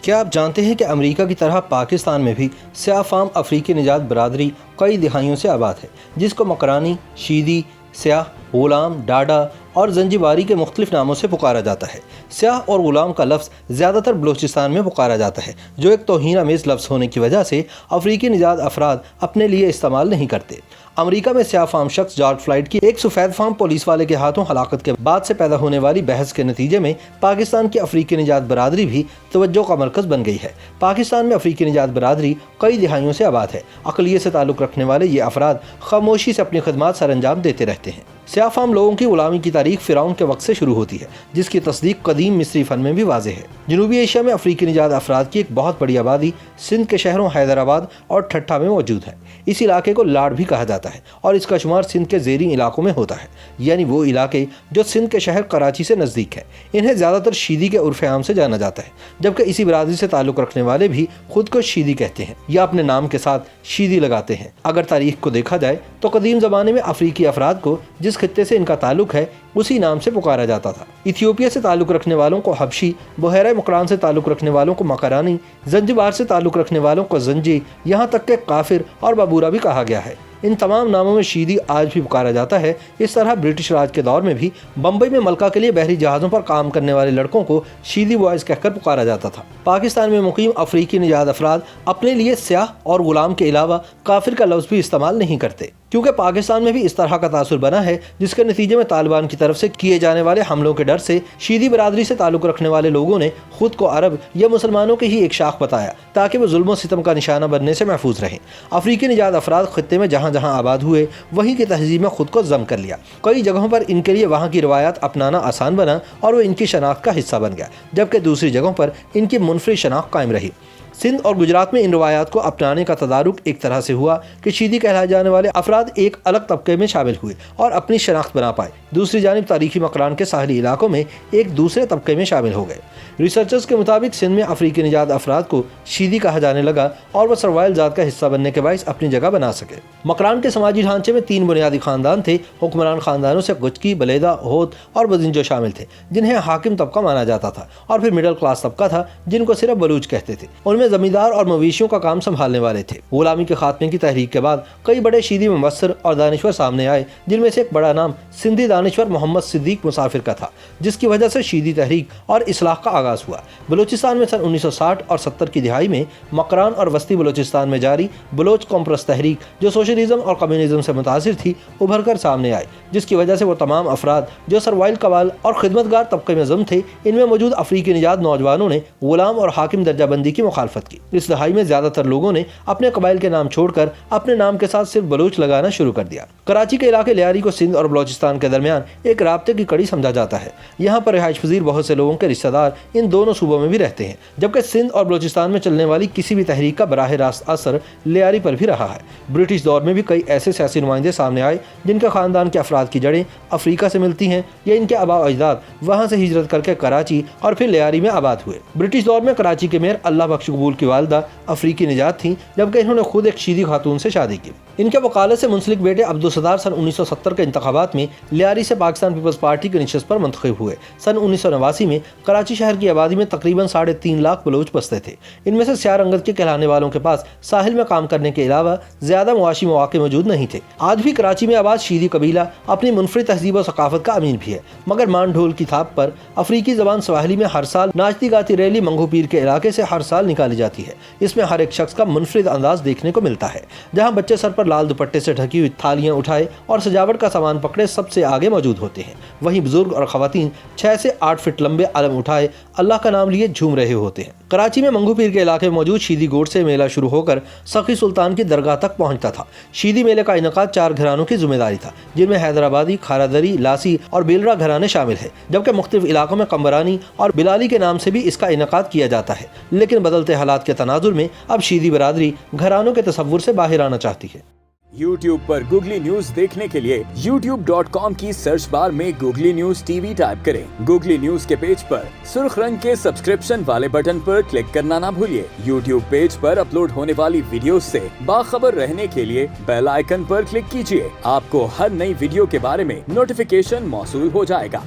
کیا آپ جانتے ہیں کہ امریکہ کی طرح پاکستان میں بھی سیاہ فام افریقی نژاد برادری کئی دہائیوں سے آباد ہے، جس کو مکرانی، شیدی، سیاہ، غلام، ڈاڈا اور زنجباری کے مختلف ناموں سے پکارا جاتا ہے۔ سیاہ اور غلام کا لفظ زیادہ تر بلوچستان میں پکارا جاتا ہے، جو ایک توہین آمیز لفظ ہونے کی وجہ سے افریقی نژاد افراد اپنے لیے استعمال نہیں کرتے۔ امریکہ میں سیاہ فام شخص جارج فلائیڈ کی ایک سفید فام پولیس والے کے ہاتھوں ہلاکت کے بعد سے پیدا ہونے والی بحث کے نتیجے میں پاکستان کی افریقی نژاد برادری بھی توجہ کا مرکز بن گئی ہے۔ پاکستان میں افریقی نژاد برادری کئی دہائیوں سے آباد ہے۔ اقلیت سے تعلق رکھنے والے یہ افراد خاموشی سے اپنی خدمات سر انجام دیتے رہتے ہیں۔ سیاہ فام لوگوں کی غلامی کی تاریخ فرعون کے وقت سے شروع ہوتی ہے، جس کی تصدیق قدیم مصری فن میں بھی واضح ہے۔ جنوبی ایشیا میں افریقی نژاد افراد کی ایک بہت بڑی آبادی سندھ کے شہروں حیدرآباد اور ٹھٹھہ میں موجود ہے۔ اس علاقے کو لاڑ بھی کہا جاتا ہے اور اس کا شمار سندھ کے زیریں علاقوں میں ہوتا ہے، یعنی وہ علاقے جو سندھ کے شہر کراچی سے نزدیک ہے۔ انہیں زیادہ تر شیدی کے عرف عام سے جانا جاتا ہے، جبکہ اسی برادری سے تعلق رکھنے والے بھی خود کو شیدی کہتے ہیں یا اپنے نام کے ساتھ شیدی لگاتے ہیں۔ اگر تاریخ کو دیکھا جائے تو قدیم زمانے میں افریقی افراد کو جس خطے سے ان کا تعلق ہے اسی نام سے پکارا جاتا تھا۔ ایتھیوپیا سے تعلق رکھنے والوں کو حبشی، بحیرہ مکران سے تعلق رکھنے والوں کو مکرانی، زنجبار سے تعلق رکھنے والوں کو زنجی، یہاں تک کہ کافر اور بابورا بھی کہا گیا ہے۔ ان تمام ناموں میں شیدی آج بھی پکارا جاتا ہے۔ اس طرح برٹش راج کے دور میں بھی بمبئی میں ملکہ کے لیے بحری جہازوں پر کام کرنے والے لڑکوں کو شیدی بوائز کہہ کر پکارا جاتا تھا۔ پاکستان میں مقیم افریقی نژاد افراد اپنے لیے سیاہ اور غلام کے علاوہ کافر کا لفظ بھی استعمال نہیں کرتے، کیونکہ پاکستان میں بھی اس طرح کا تاثر بنا ہے، جس کے نتیجے میں طالبان کی طرف سے کیے جانے والے حملوں کے ڈر سے شیدی برادری سے تعلق رکھنے والے لوگوں نے خود کو عرب یا مسلمانوں کی ہی ایک شاخ بتایا تاکہ وہ ظلم و ستم کا نشانہ بننے سے محفوظ رہیں۔ افریقی نژاد افراد خطے میں جہاں جہاں آباد ہوئے وہیں کی تہذیب میں خود کو ضم کر لیا۔ کئی جگہوں پر ان کے لیے وہاں کی روایات اپنانا آسان بنا اور وہ ان کی شناخت کا حصہ بن گیا، جبکہ دوسری جگہوں پر ان کی منفرد شناخت قائم رہی۔ سندھ اور گجرات میں ان روایات کو اپنانے کا تدارک ایک طرح سے ہوا کہ شیدی کہلائے جانے والے افراد ایک الگ طبقے میں شامل ہوئے اور اپنی شناخت بنا پائے۔ دوسری جانب تاریخی مکران کے ساحلی علاقوں میں ایک دوسرے طبقے میں شامل ہو گئے۔ ریسرچرز کے مطابق سندھ میں افریقی نژاد افراد کو شیدی کہا جانے لگا اور وہ سروائل ذات کا حصہ بننے کے باعث اپنی جگہ بنا سکے۔ مکران کے سماجی ڈھانچے میں 3 بنیادی خاندان تھے۔ حکمران خاندانوں سے گچکی، بلیدا، ہوت اور بزنجو شامل تھے، جنہیں حاکم طبقہ مانا جاتا تھا، اور پھر مڈل کلاس طبقہ تھا جن کو صرف بلوچ کہتے تھے۔ ان میں زمیندار اور مویشیوں کا کام سنبھالنے والے تھے۔ غلامی کے خاتمے کی تحریک کے بعد کئی بڑے شیدی مبصر اور دانشور سامنے آئے، جن میں سے ایک بڑا نام سندھی دانشور محمد صدیق مسافر کا تھا، جس کی وجہ سے شیدی تحریک اور اصلاح کا آغاز ہوا۔ بلوچستان میں سن 1960 اور 70 کی دہائی میں مکران اور وسطی بلوچستان میں جاری بلوچ قوم پرست تحریک، جو سوشلزم اور کمیونزم سے متاثر تھی، ابھر کر سامنے آئی، جس کی وجہ سے وہ تمام افراد جو سروائل قبائل اور خدمتگار طبقے میں ضم تھے، ان میں موجود افریقی نژاد نوجوانوں نے غلام اور حاکم درجہ بندی کی مخالفت کی۔ اس دہائی میں زیادہ تر لوگوں نے اپنے قبائل کے نام چھوڑ کر اپنے نام کے ساتھ صرف بلوچ لگانا شروع کر دیا۔ کراچی کے علاقے لیاری کو سندھ اور بلوچستان کے درمیان ایک رابطے کی کڑی سمجھا جاتا ہے۔ یہاں پر رہائش پذیر بہت سے لوگوں کے رشتہ دار ان دونوں صوبوں میں بھی رہتے ہیں، جبکہ سندھ اور بلوچستان میں چلنے والی کسی بھی تحریک کا براہ راست اثر لیاری پر بھی رہا ہے۔ برٹش دور میں بھی کئی ایسے سیاسی نمائندے سامنے آئے جن کے خاندان کے افراد کی جڑیں افریقہ سے ملتی ہیں یا ان کے آباء و اجداد وہاں سے ہجرت کر کے کراچی اور پھر لیاری میں آباد ہوئے۔ برٹش دور میں کراچی کے میئر اللہ بخش قبول کی والدہ افریقی نژاد تھیں، جبکہ انہوں نے خود ایک شیدی خاتون سے شادی کی۔ ان کے وکالت سے منسلک بیٹے عبدالستار سن 1970 کے انتخابات میں لیاری سے پاکستان پیپلز پارٹی کی نشست پر منتخب ہوئے۔ سن 1989 میں کراچی شہر کی آبادی میں تقریباً 3.5 لاکھ بلوچ بستے تھے۔ ان میں سے سیاہ رنگت کے کہلانے والوں کے پاس ساحل میں کام کرنے کے علاوہ زیادہ معاشی مواقع موجود نہیں تھے۔ آج بھی کراچی میں آباد شیدی قبیلہ اپنی منفرد تہذیب و ثقافت کا امین بھی ہے، مگر مان ڈھول کی تھاپ پر افریقی زبان سواحلی میں ہر سال ناچتی گاتی ریلی منگو پیر کے علاقے سے ہر سال نکالی جاتی ہے۔ اس میں ہر ایک شخص کا منفرد انداز دیکھنے کو ملتا ہے، جہاں بچے سر پر لال دوپٹے سے ڈھکی ہوئی تھالیاں اٹھائے اور سجاوٹ کا سامان پکڑے سب سے آگے موجود ہوتے ہیں، وہیں بزرگ اور خواتین 6 سے 8 فٹ لمبے علم اٹھائے اللہ کا نام لیے جھوم رہے ہوتے ہیں۔ کراچی میں منگو پیر کے علاقے میں موجود شیدی گوٹ سے میلہ شروع ہو کر سخی سلطان کی درگاہ تک پہنچتا تھا۔ شیدی میلے کا انعقاد 4 گھرانوں کی ذمہ داری تھا، جن میں حیدرآبادی، کھارادری، لاسی اور بیلرا گھرانے شامل ہیں، جبکہ مختلف علاقوں میں قمبرانی اور بلالی کے نام سے بھی اس کا انعقاد کیا جاتا ہے۔ لیکن بدلتے حالات کے تناظر میں اب شیدی برادری گھرانوں کے تصور سے باہر آنا چاہتی ہے۔ YouTube پر گوگلی نیوز دیکھنے کے لیے youtube.com کی سرچ بار میں googly news T V type کریں۔ گوگلی نیوز کے پیج پر سرخ رنگ کے سبسکرپشن والے بٹن پر کلک کرنا نہ بھولیے۔ YouTube پیج پر اپلوڈ ہونے والی ویڈیوز سے باخبر رہنے کے لیے بیل آئیکن پر کلک کیجیے۔ آپ کو ہر نئی ویڈیو کے بارے میں نوٹیفیکیشن موصول ہو جائے گا۔